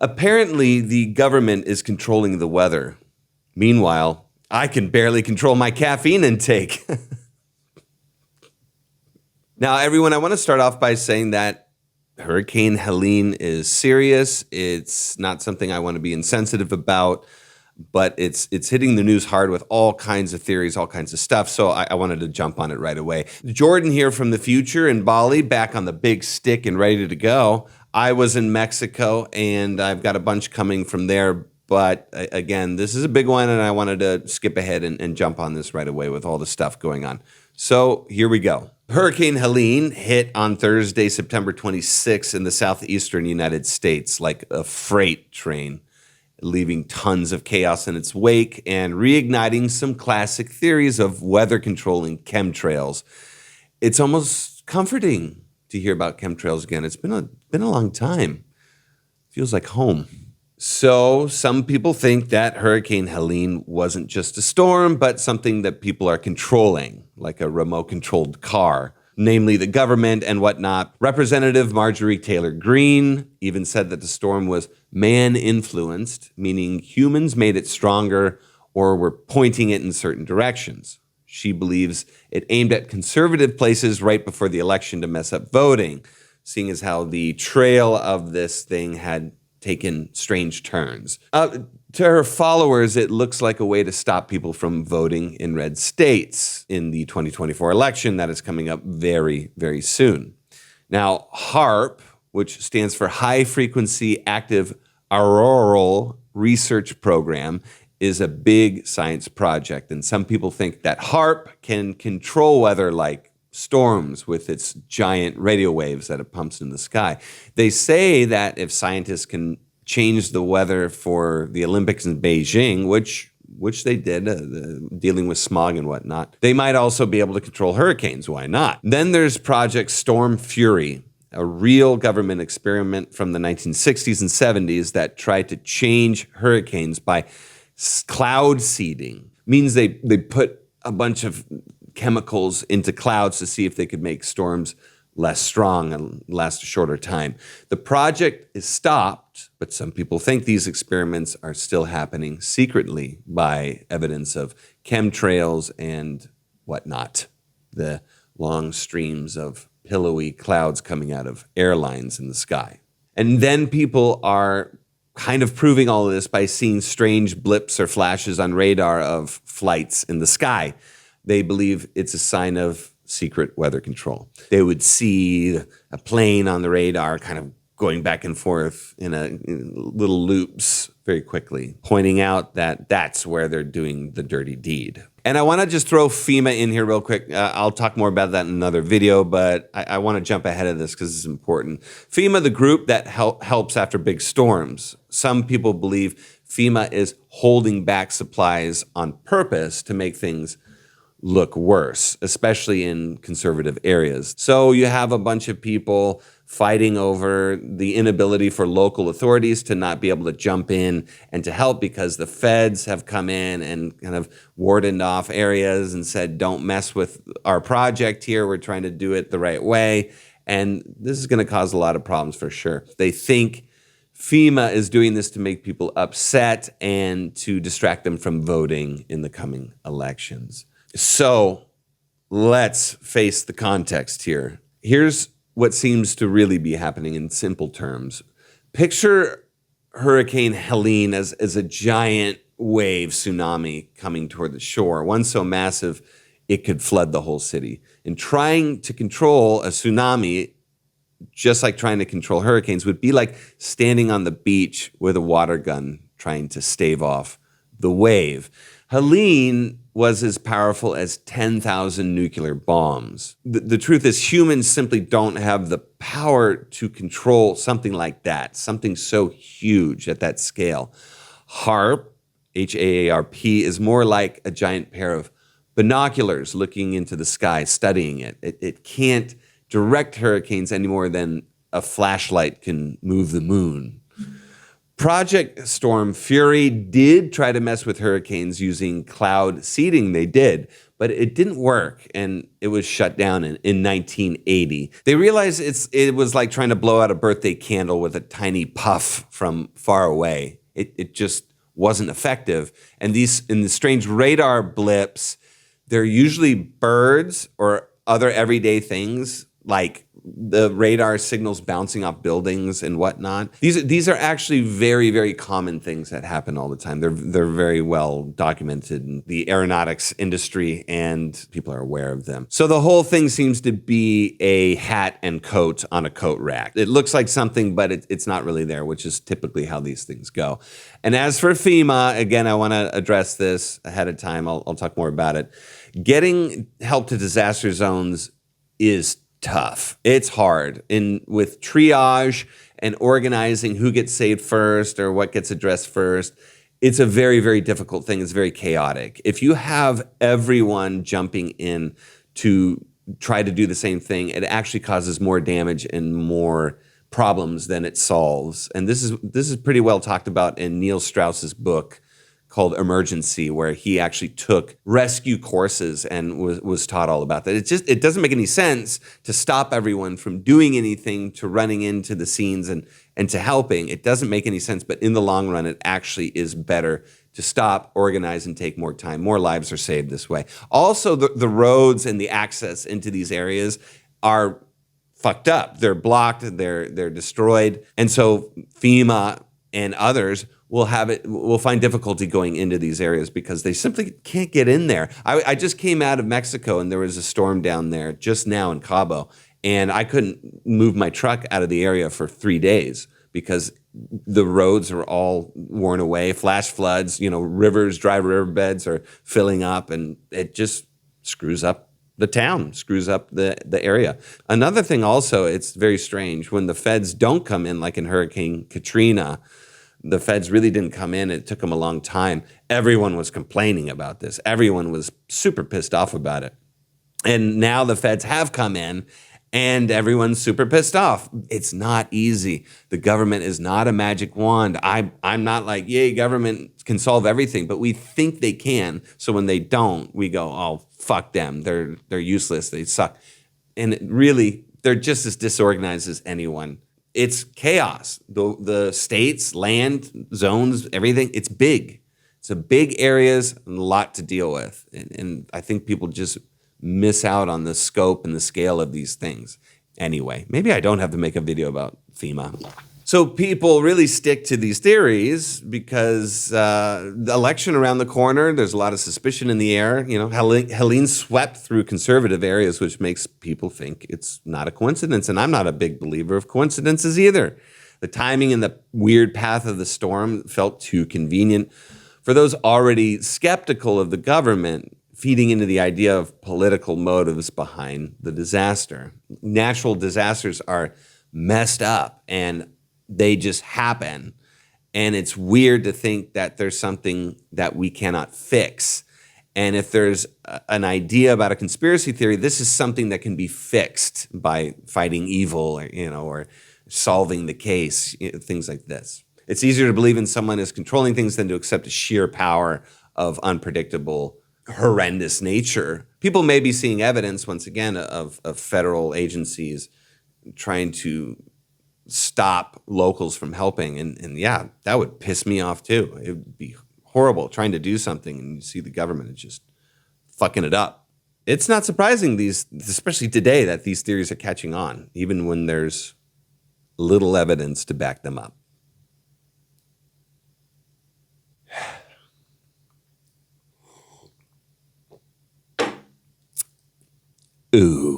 Apparently, the government is controlling the weather. Meanwhile, I can barely control my caffeine intake. Now, everyone, I want to start off by saying that Hurricane Helene is serious. It's not something I want to be insensitive about, but it's hitting the news hard with all kinds of theories, all kinds of stuff. So I wanted to jump on it right away. Jordan here from the future in Bali, back on the big stick and ready to go. I was in Mexico, and I've got a bunch coming from there. But again, this is a big one, and I wanted to skip ahead and jump on this right away with all the stuff going on. So here we go. Hurricane Helene hit on Thursday, September 26th in the southeastern United States like a freight train, leaving tons of chaos in its wake and reigniting some classic theories of weather controlling chemtrails. It's almost comforting to hear about chemtrails again. It's been a long time. Feels like home. So some people think that Hurricane Helene wasn't just a storm, but something that people are controlling, like a remote-controlled car, namely the government and whatnot. Representative Marjorie Taylor Greene even said that the storm was man-influenced, meaning humans made it stronger or were pointing it in certain directions. She believes it aimed at conservative places right before the election to mess up voting, seeing as how the trail of this thing had taken strange turns. To her followers, it looks like a way to stop people from voting in red states in the 2024 election that is coming up very, very soon. Now, HAARP, which stands for High Frequency Active Auroral Research Program, is a big science project. And some people think that HAARP can control weather like storms with its giant radio waves that it pumps in the sky. They say that if scientists can change the weather for the Olympics in Beijing, which they did, dealing with smog and whatnot, they might also be able to control hurricanes. Why not? Then there's Project Storm Fury, a real government experiment from the 1960s and 70s that tried to change hurricanes by cloud seeding. Means they put a bunch of chemicals into clouds to see if they could make storms less strong and last a shorter time. The project is stopped, but some people think these experiments are still happening secretly by evidence of chemtrails and whatnot. The long streams of pillowy clouds coming out of airlines in the sky. And then people are kind of proving all of this by seeing strange blips or flashes on radar of flights in the sky. They believe it's a sign of secret weather control. They would see a plane on the radar kind of going back and forth in little loops very quickly, pointing out that that's where they're doing the dirty deed. And I want to just throw FEMA in here real quick. I'll talk more about that in another video, but I want to jump ahead of this because it's important. FEMA, the group that helps after big storms. Some people believe FEMA is holding back supplies on purpose to make things look worse, especially in conservative areas. So you have a bunch of people fighting over the inability for local authorities to not be able to jump in and to help because the feds have come in and kind of warded off areas and said, don't mess with our project here. We're trying to do it the right way. And this is going to cause a lot of problems for sure. They think FEMA is doing this to make people upset and to distract them from voting in the coming elections. So let's face the context here. Here's what seems to really be happening in simple terms. Picture Hurricane Helene as a giant wave tsunami coming toward the shore, one so massive it could flood the whole city. And trying to control a tsunami, just like trying to control hurricanes, would be like standing on the beach with a water gun trying to stave off the wave. Helene was as powerful as 10,000 nuclear bombs. The truth is humans simply don't have the power to control something like that, something so huge at that scale. HAARP, H-A-A-R-P, is more like a giant pair of binoculars looking into the sky, studying it. It can't direct hurricanes any more than a flashlight can move the moon. Project Storm Fury did try to mess with hurricanes using cloud seeding. They did, but it didn't work, and it was shut down in 1980. They realized it was like trying to blow out a birthday candle with a tiny puff from far away. It just wasn't effective. And in the strange radar blips, they're usually birds or other everyday things like the radar signals bouncing off buildings and whatnot. These are actually very, very common things that happen all the time. They're very well documented in the aeronautics industry, and people are aware of them. So the whole thing seems to be a hat and coat on a coat rack. It looks like something, but it's not really there, which is typically how these things go. And as for FEMA, again, I want to address this ahead of time. I'll talk more about it. Getting help to disaster zones is tough. It's hard with triage and organizing who gets saved first or what gets addressed first. It's a very, very difficult thing. It's very chaotic. If you have everyone jumping in to try to do the same thing, it actually causes more damage and more problems than it solves. And this is pretty well talked about in Neil Strauss's book called Emergency, where he actually took rescue courses and was taught all about that. It doesn't make any sense to stop everyone from doing anything, to running into the scenes and to helping. It doesn't make any sense, but in the long run, it actually is better to stop, organize, and take more time. More lives are saved this way. Also, the roads and the access into these areas are fucked up. They're blocked, they're destroyed. And so FEMA and others will find difficulty going into these areas because they simply can't get in there. I just came out of Mexico, and there was a storm down there just now in Cabo, and I couldn't move my truck out of the area for 3 days because the roads are all worn away, flash floods, rivers, dry riverbeds are filling up, and it just screws up the town, screws up the area. Another thing also, it's very strange, when the feds don't come in, like in Hurricane Katrina, the feds really didn't come in. It took them a long time. Everyone was complaining about this. Everyone was super pissed off about it. And now the feds have come in, and everyone's super pissed off. It's not easy. The government is not a magic wand. I'm not like, yay, government can solve everything, but we think they can. So when they don't, we go, oh, fuck them. They're useless. They suck. And really, they're just as disorganized as anyone. It's chaos. The states, land, zones, everything, it's big. It's a big areas and a lot to deal with. And I think people just miss out on the scope and the scale of these things. Anyway, maybe I don't have to make a video about FEMA. So people really stick to these theories because the election around the corner, there's a lot of suspicion in the air. Helene swept through conservative areas, which makes people think it's not a coincidence. And I'm not a big believer of coincidences either. The timing and the weird path of the storm felt too convenient for those already skeptical of the government, feeding into the idea of political motives behind the disaster. Natural disasters are messed up, and they just happen. And it's weird to think that there's something that we cannot fix. And if there's an idea about a conspiracy theory, this is something that can be fixed by fighting evil, or solving the case, things like this. It's easier to believe in someone as controlling things than to accept a sheer power of unpredictable, horrendous nature. People may be seeing evidence, once again, of federal agencies trying to stop locals from helping. And yeah, that would piss me off too. It would be horrible trying to do something and you see the government is just fucking it up. It's not surprising especially today, that these theories are catching on, even when there's little evidence to back them up. Ooh.